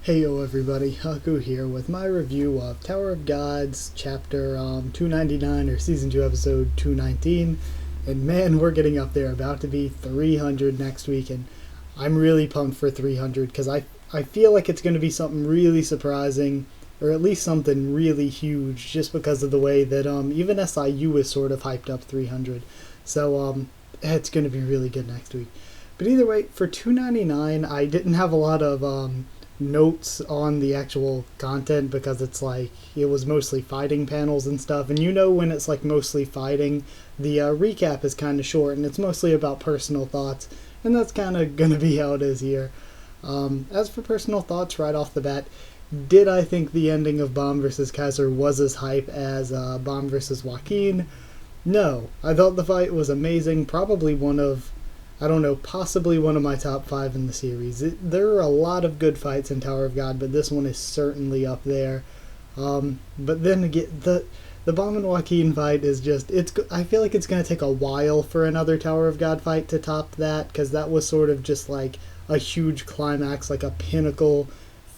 Heyo everybody, Haku here with my review of Tower of Gods chapter 299 or season 2 episode 219. And man, we're getting up there, about to be 300 next week, and I'm really pumped for 300 because I feel like it's going to be something really surprising, or at least something really huge, just because of the way that even SIU is sort of hyped up 300. So it's going to be really good next week. But either way, for 299, I didn't have a lot of notes on the actual content because it's like it was mostly fighting panels and stuff, and when it's like mostly fighting, the recap is kind of short and it's mostly about personal thoughts, and that's kind of gonna be how it is here. As for personal thoughts right off the bat, did I think the ending of Bomb vs. Kaiser was as hype as Bomb vs. Joaquin? No, I thought the fight was amazing, probably possibly one of my top 5 in the series. There are a lot of good fights in Tower of God, but this one is certainly up there. But then again, the Bomb and Joaquin fight is just, I feel like it's going to take a while for another Tower of God fight to top that, because that was sort of just like a huge climax, like a pinnacle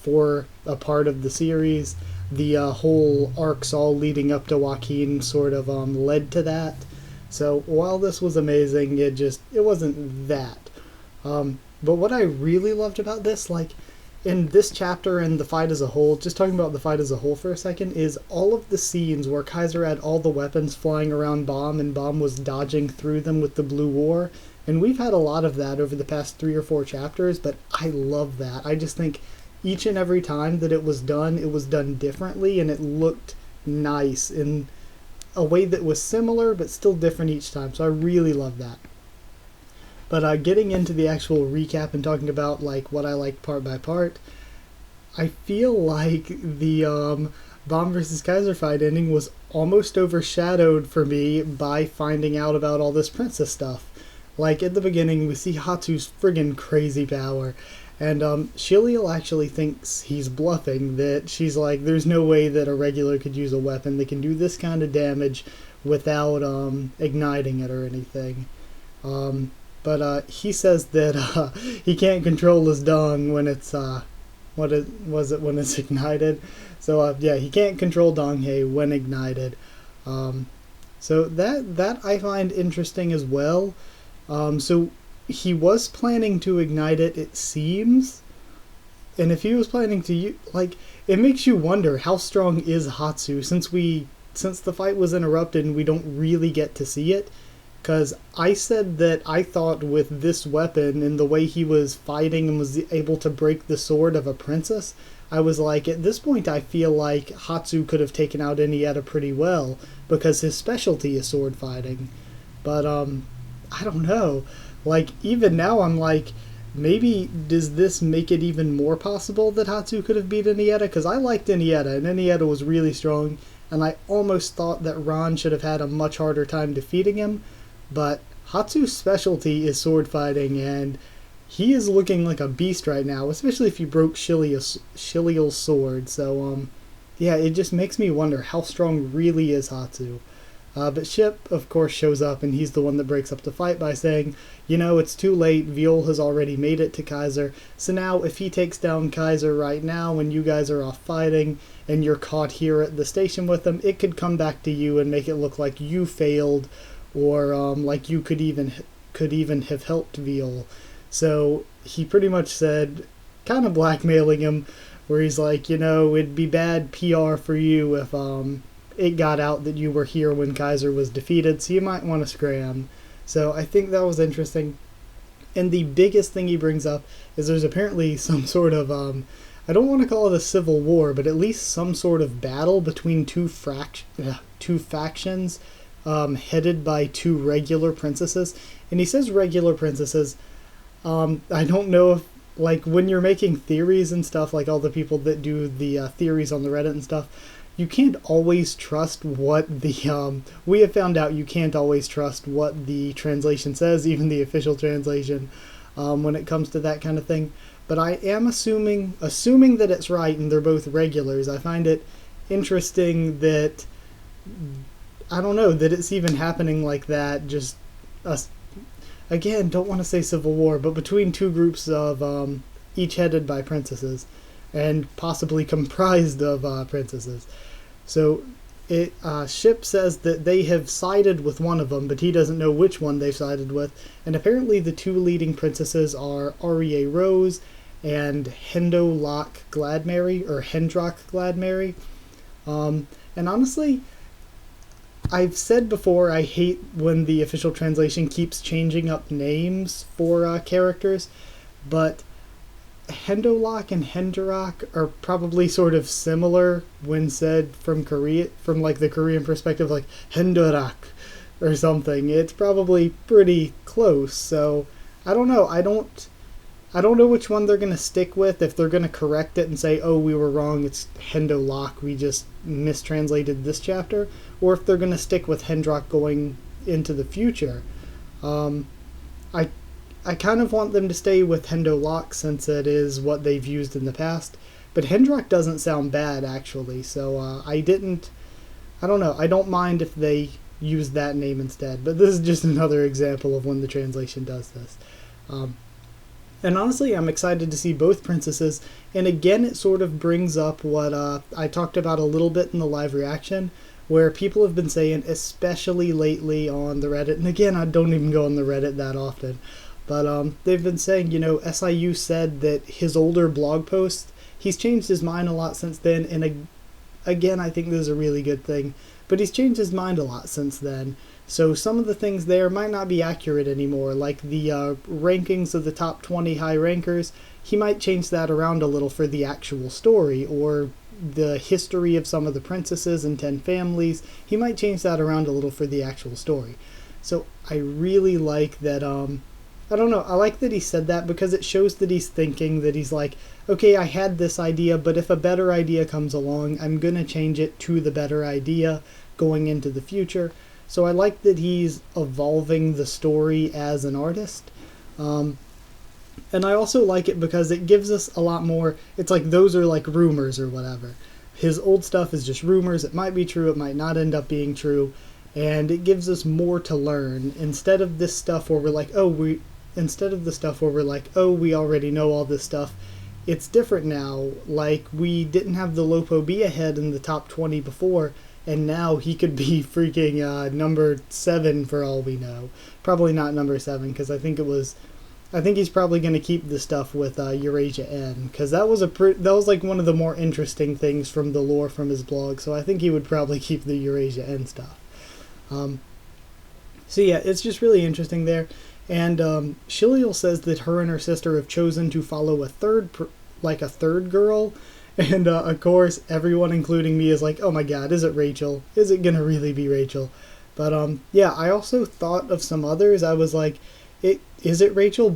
for a part of the series. The whole arcs all leading up to Joaquin sort of led to that. So while this was amazing, it wasn't that. But what I really loved about this, like in this chapter and the fight as a whole, just talking about the fight as a whole for a second, is all of the scenes where Kaiser had all the weapons flying around Bomb and Bomb was dodging through them with the Blue War. And we've had a lot of that over the past 3 or 4 chapters, but I love that. I just think each and every time that it was done differently, and it looked nice in a way that was similar but still different each time, so I really love that. But getting into the actual recap and talking about like what I liked part by part, I feel like the Bomb vs. Kaiser fight ending was almost overshadowed for me by finding out about all this princess stuff. Like at the beginning, we see Hatsu's friggin' crazy power, and Shiliel actually thinks he's bluffing, that she's like, there's no way that a regular could use a weapon that can do this kind of damage without igniting it or anything. But he says that he can't control his dong when it's, when it's ignited. So yeah, he can't control Donghae when ignited. So that I find interesting as well. So he was planning to ignite it, it seems. And if he was planning to, it makes you wonder, how strong is Hatsu, since the fight was interrupted and we don't really get to see it? Because I said that I thought with this weapon and the way he was fighting and was able to break the sword of a princess, I was like, at this point I feel like Hatsu could have taken out Inietta pretty well, because his specialty is sword fighting. But I don't know. Like, even now I'm like, maybe does this make it even more possible that Hatsu could have beat Inietta? Because I liked Inietta, and Inietta was really strong, and I almost thought that Ron should have had a much harder time defeating him, but Hatsu's specialty is sword fighting, and he is looking like a beast right now, especially if you broke Shiliel's sword. So, yeah, it just makes me wonder how strong really is Hatsu. But Ship, of course, shows up, and he's the one that breaks up the fight by saying, it's too late, Viol has already made it to Kaiser, so now if he takes down Kaiser right now when you guys are off fighting, and you're caught here at the station with him, it could come back to you and make it look like you failed, or like you could even have helped Viol. So he pretty much said, kind of blackmailing him, where he's like, it'd be bad PR for you if it got out that you were here when Kaiser was defeated, so you might want to scram. So I think that was interesting. And the biggest thing he brings up is there's apparently some sort of, I don't want to call it a civil war, but at least some sort of battle between two factions headed by 2 regular princesses. And he says regular princesses. I don't know if, like, when you're making theories and stuff, like all the people that do the theories on the Reddit and stuff, you can't always trust what the, we have found out you can't always trust what the translation says, even the official translation, when it comes to that kind of thing. But I am assuming that it's right and they're both regulars. I find it interesting that, I don't know, that it's even happening like that, just, again, don't want to say civil war, but between 2 groups of, each headed by princesses. and possibly comprised of princesses. So Ship says that they have sided with one of them, but he doesn't know which one they've sided with. And apparently the two leading princesses are Aria Rose and Hendolak Gladmary, or Hendrock Gladmary. And honestly, I've said before, I hate when the official translation keeps changing up names for characters, but Hendolak and Hendrock are probably sort of similar when said from Korea, from like the Korean perspective, like Hendorak or something. It's probably pretty close. So I don't know. I don't know which one they're gonna stick with. If they're gonna correct it and say, "Oh, we were wrong. It's Hendolak. We just mistranslated this chapter," or if they're gonna stick with Hendrock going into the future. I I kind of want them to stay with Hendolak since it is what they've used in the past. But Hendrock doesn't sound bad, actually, so I don't know, I don't mind if they use that name instead. But this is just another example of when the translation does this. And honestly, I'm excited to see both princesses. And again, it sort of brings up what I talked about a little bit in the live reaction, where people have been saying, especially lately on the Reddit, and again, I don't even go on the Reddit that often, but they've been saying, SIU said that his older blog posts, he's changed his mind a lot since then, and again, I think this is a really good thing, but he's changed his mind a lot since then. So some of the things there might not be accurate anymore, like the rankings of the top 20 high rankers. He might change that around a little for the actual story, or the history of some of the princesses and 10 families. He might change that around a little for the actual story. So I really like that, I don't know, I like that he said that because it shows that he's thinking, that he's like, okay, I had this idea, but if a better idea comes along, I'm going to change it to the better idea going into the future. So I like that he's evolving the story as an artist. And I also like it because it gives us a lot more, it's like those are like rumors or whatever. His old stuff is just rumors, it might be true, it might not end up being true, and it gives us more to learn instead of this stuff where we're like, we already know all this stuff. It's different now, like we didn't have the Lopo be ahead in the top 20 before, and now he could be freaking number 7 for all we know. Probably not number 7, because I think he's probably going to keep the stuff with Eurasia N, because that was like one of the more interesting things from the lore from his blog, so I think he would probably keep the Eurasia N stuff. So yeah, it's just really interesting there. And Shiliel says that her and her sister have chosen to follow a third girl. And of course, everyone, including me, is like, oh my god, is it Rachel? Is it gonna really be Rachel? But yeah, I also thought of some others. I was like, is it Rachel?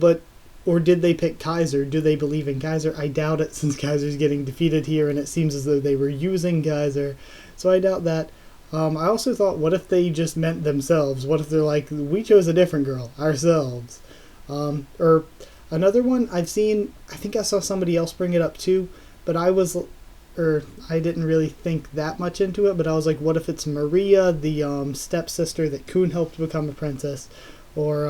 Or did they pick Kaiser? Do they believe in Kaiser? I doubt it, since Kaiser's getting defeated here, and it seems as though they were using Kaiser. So I doubt that. I also thought, what if they just meant themselves? What if they're like, we chose a different girl, ourselves? Or another one I've seen, I think I saw somebody else bring it up too, but I didn't really think that much into it, but I was like, what if it's Maria, the stepsister that Kun helped become a princess? Or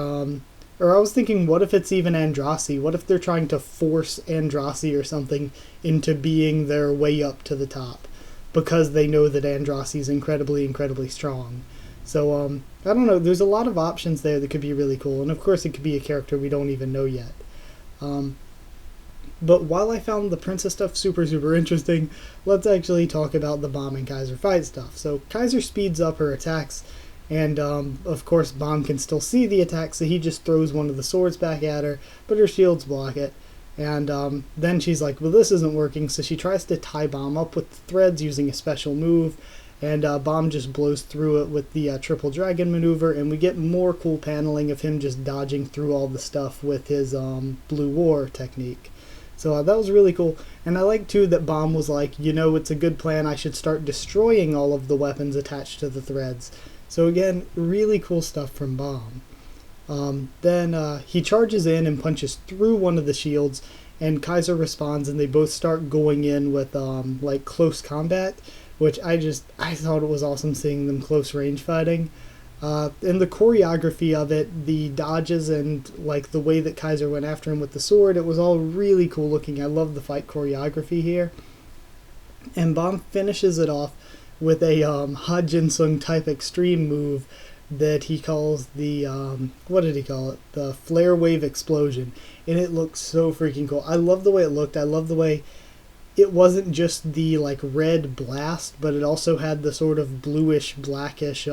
I was thinking, what if it's even Andrasi? What if they're trying to force Andrasi or something into being their way up to the top, because they know that Andrasi is incredibly, incredibly strong? So, I don't know, there's a lot of options there that could be really cool, and of course it could be a character we don't even know yet. But while I found the princess stuff super, super interesting, let's actually talk about the Bomb and Kaiser fight stuff. So Kaiser speeds up her attacks, and of course Bomb can still see the attack, so he just throws one of the swords back at her, but her shields block it. And then she's like, well, this isn't working, so she tries to tie Bomb up with threads using a special move, and Bomb just blows through it with the triple dragon maneuver, and we get more cool paneling of him just dodging through all the stuff with his blue war technique. So that was really cool, and I like too that Bomb was like, it's a good plan, I should start destroying all of the weapons attached to the threads. So again, really cool stuff from Bomb. Then he charges in and punches through one of the shields, and Kaiser responds, and they both start going in with like close combat, which I thought it was awesome seeing them close range fighting. And the choreography of it, the dodges and like the way that Kaiser went after him with the sword, it was all really cool looking. I love the fight choreography here. And Bomb finishes it off with a Ha Jin-sung type extreme move that he calls the, what did he call it? The Flare Wave Explosion. And it looks so freaking cool. I love the way it looked. I love the way it wasn't just the like red blast, but it also had the sort of bluish, blackish,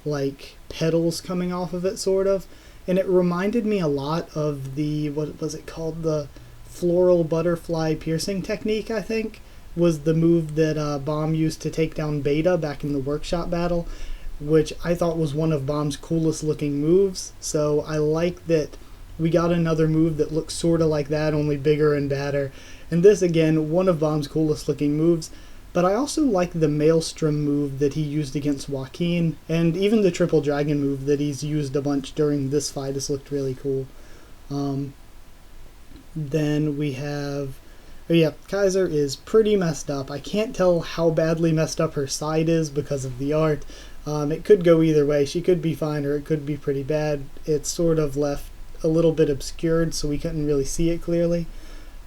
like petals coming off of it, sort of. And it reminded me a lot of the, what was it called? The floral butterfly piercing technique, I think, was the move that Bomb used to take down Beta back in the workshop battle, which I thought was one of Bomb's coolest looking moves. So I like that we got another move that looks sort of like that, only bigger and badder. And this, again, one of Bomb's coolest looking moves. But I also like the Maelstrom move that he used against Joaquin, and even the Triple Dragon move that he's used a bunch during this fight has looked really cool. Then we have... Oh yeah, Kaiser is pretty messed up. I can't tell how badly messed up her side is because of the art. It could go either way. She could be fine or it could be pretty bad. It's sort of left a little bit obscured, so we couldn't really see it clearly.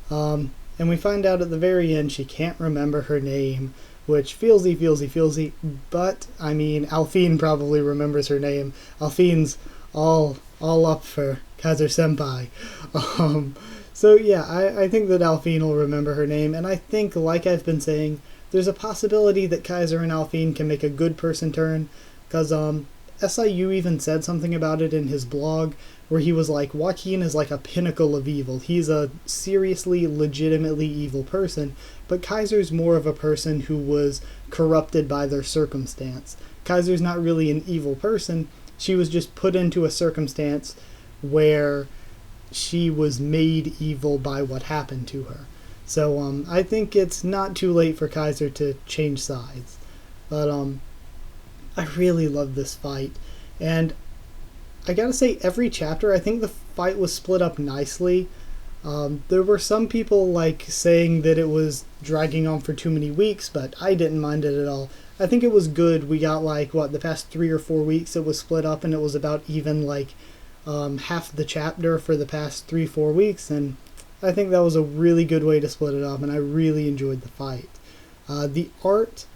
And we find out at the very end she can't remember her name, which feelsy, but, I mean, Alphine probably remembers her name. Alphine's all up for Kaiser Senpai. So yeah, I think that Alphine will remember her name, and I think, like I've been saying, there's a possibility that Kaiser and Alphine can make a good person turn, because SIU even said something about it in his blog, where he was like, Joaquin is like a pinnacle of evil. He's a seriously, legitimately evil person, but Kaiser's more of a person who was corrupted by their circumstance. Kaiser's not really an evil person. She was just put into a circumstance where she was made evil by what happened to her. So I think it's not too late for Kaiser to change sides. But I really love this fight. And I gotta say, every chapter, I think the fight was split up nicely. There were some people like saying that it was dragging on for too many weeks, but I didn't mind it at all. I think it was good. We got like, the past 3 or 4 weeks it was split up, and it was about even like half the chapter for the past 3-4 weeks, and I think that was a really good way to split it up, and I really enjoyed the fight. The art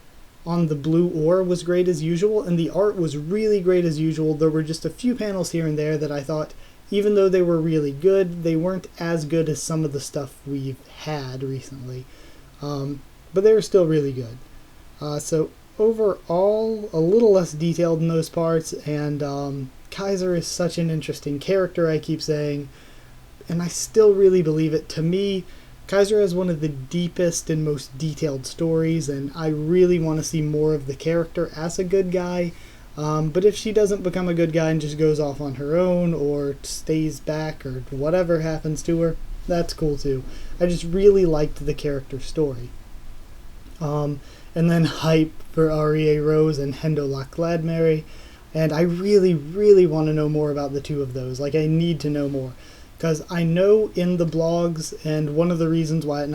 on the blue ore was great as usual, and the art was really great as usual. There were just a few panels here and there that I thought, even though they were really good, they weren't as good as some of the stuff we've had recently. But they were still really good. So overall, a little less detailed in those parts, and Kaiser is such an interesting character, I keep saying, and I still really believe it. To me, Kaiser has one of the deepest and most detailed stories, and I really want to see more of the character as a good guy. But if she doesn't become a good guy and just goes off on her own, or stays back, or whatever happens to her, that's cool too. I just really liked the character story. And then hype for REA Rose and Hendo Lachladmeri, and I really, really want to know more about the two of those. Like, I need to know more. Because I know in the blogs, and one of the reasons why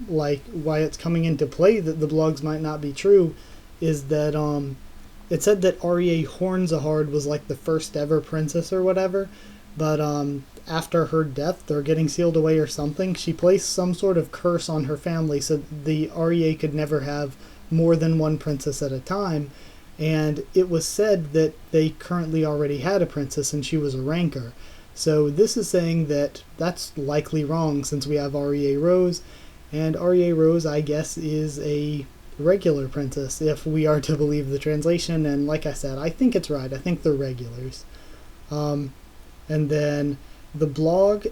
why it's coming into play that the blogs might not be true, is that it said that REA Hornzahard was like the first ever princess or whatever, but after her death or getting sealed away or something, she placed some sort of curse on her family so the REA could never have more than one princess at a time, and it was said that they currently already had a princess and she was a Rancor. So this is saying that that's likely wrong since we have REA Rose, and REA Rose, I guess, is a regular princess if we are to believe the translation, and like I said, I think it's right. I think they're regulars. And then the blog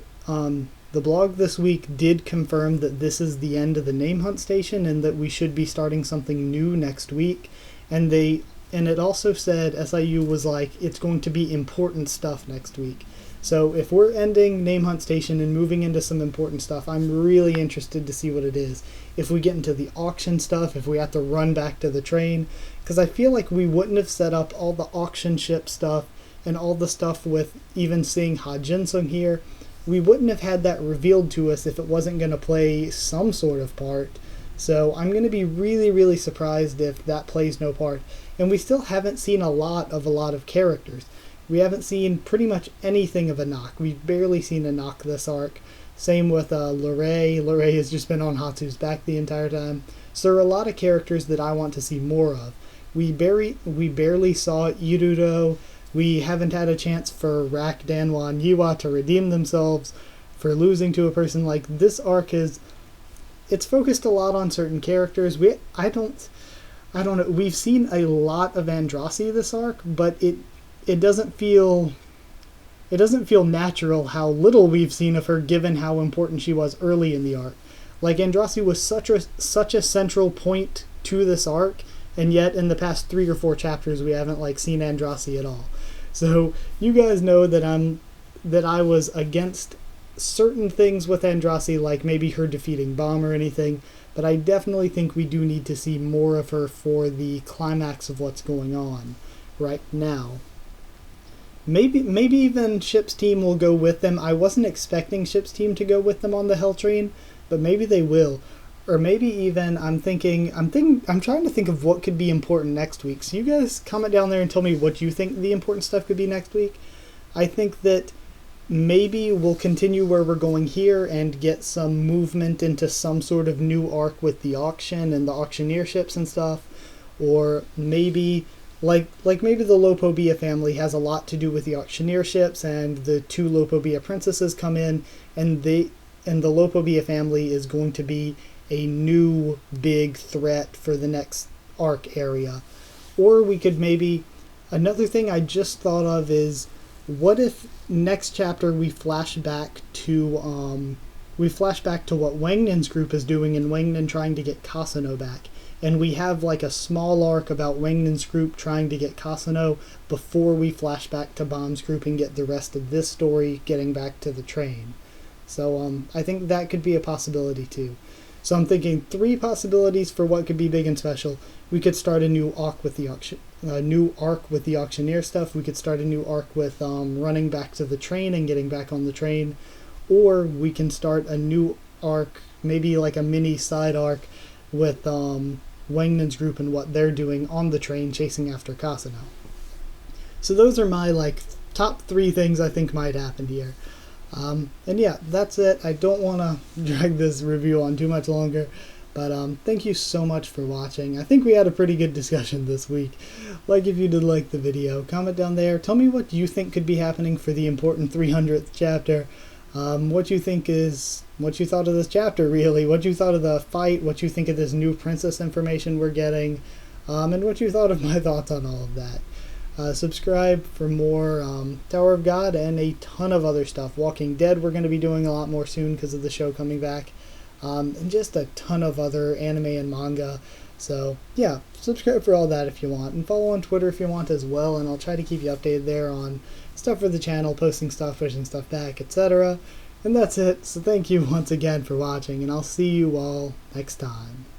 this week did confirm that this is the end of the name hunt station and that we should be starting something new next week, and it also said SIU was like, it's going to be important stuff next week. So if we're ending Name Hunt Station and moving into some important stuff, I'm really interested to see what it is. If we get into the auction stuff, if we have to run back to the train, because I feel like we wouldn't have set up all the auction ship stuff and all the stuff with even seeing Ha Jin-sung here. We wouldn't have had that revealed to us if it wasn't going to play some sort of part. So I'm going to be really, really surprised if that plays no part. And we still haven't seen a lot of characters. We haven't seen pretty much anything of a knock. We've barely seen a knock this arc. Same with Lorei. Lorei has just been on Hatsu's back the entire time. So there are a lot of characters that I want to see more of. We barely saw Irudo. We haven't had a chance for Rak, Danwa, and Yiwa to redeem themselves for losing to a person. Like, this arc it's focused a lot on certain characters. I don't know. We've seen a lot of Andrasi this arc, but it doesn't feel natural how little we've seen of her given how important she was early in the arc. Like, Andrasi was such a central point to this arc, and yet in the past 3 or 4 chapters we haven't seen Andrasi at all. So you guys know that I was against certain things with Andrasi, like maybe her defeating Bomb or anything, but I definitely think we do need to see more of her for the climax of what's going on right now. Maybe even Ship's team will go with them. I wasn't expecting Ship's team to go with them on the Hell Train, but maybe they will. Or maybe even I'm trying to think of what could be important next week. So you guys comment down there and tell me what you think the important stuff could be next week. I think that maybe we'll continue where we're going here and get some movement into some sort of new arc with the auction and the auctioneer ships and stuff. Or maybe maybe the Lopobia family has a lot to do with the auctioneer ships, and the 2 Lopobia princesses come in, and the Lopobia family is going to be a new big threat for the next arc area. Or we could maybe, another thing I just thought of is, what if next chapter we flash back to what Wangnen's group is doing, and Wangnen trying to get Kasano back, and we have a small arc about Wangnen's group trying to get Kasano before we flash back to Bomb's group and get the rest of this story getting back to the train. So I think that could be a possibility too. So I'm thinking 3 possibilities for what could be big and special. We could start a new arc with the auctioneer stuff. We could start a new arc with running back to the train and getting back on the train. Or we can start a new arc, maybe a mini side arc with Wangnen's group and what they're doing on the train chasing after Kasano. So those are my top 3 things I think might happen here. And yeah, that's it. I don't want to drag this review on too much longer, but thank you so much for watching. I think we had a pretty good discussion this week. If you did like the video, comment down there. Tell me what you think could be happening for the important 300th chapter. What you thought of this chapter, really. What you thought of the fight, what you think of this new princess information we're getting, and what you thought of my thoughts on all of that. Subscribe for more Tower of God and a ton of other stuff. Walking Dead we're going to be doing a lot more soon because of the show coming back. And just a ton of other anime and manga. So yeah, subscribe for all that if you want. And follow on Twitter if you want as well. And I'll try to keep you updated there on stuff for the channel, posting stuff, pushing stuff back, etc. And that's it. So thank you once again for watching. And I'll see you all next time.